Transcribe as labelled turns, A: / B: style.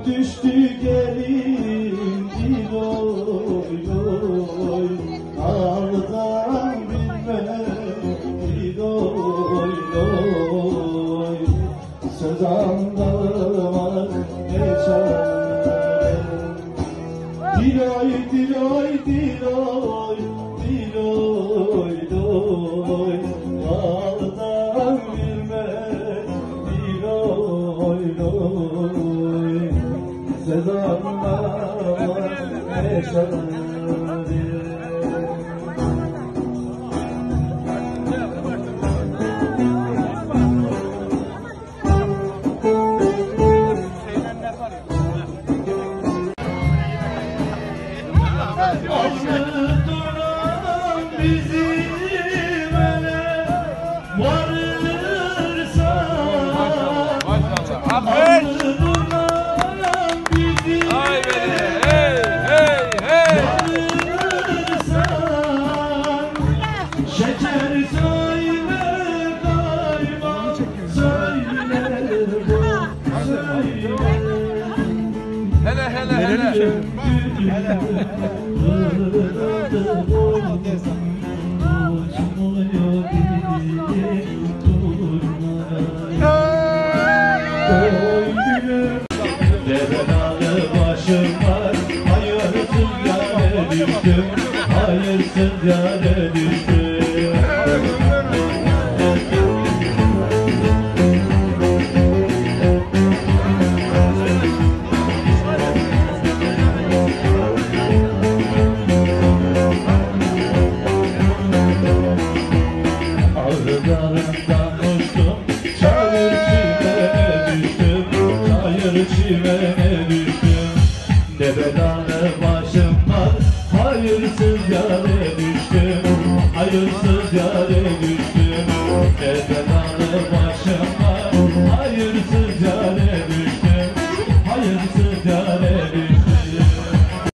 A: düştü gelin diloy loy, ağdan bilmem diloy loy, söz anlamaz ne çare. Diloy diloy diloy diloy loy, ağdan bilmem diloy loy, söz anlamaz ne çare. Allı duran bizim ele varırsa, allı duran bizim ele varırsa, şeker söyle kaymak söyle bu söyle.
B: Hele hele hele.
A: Devenalı başım var, hayırsız yâre düştüm, hayırsız yâre düştüm. Ağrılarından uçtum, çayır çimene düştüm, çayır çimene düştüm. Ne belanı başım var, hayırsız yâre düştüm, hayırsız yâre düştüm. Ne belanı başım var, hayırsız yâre düştüm, hayırsız yâre düştüm.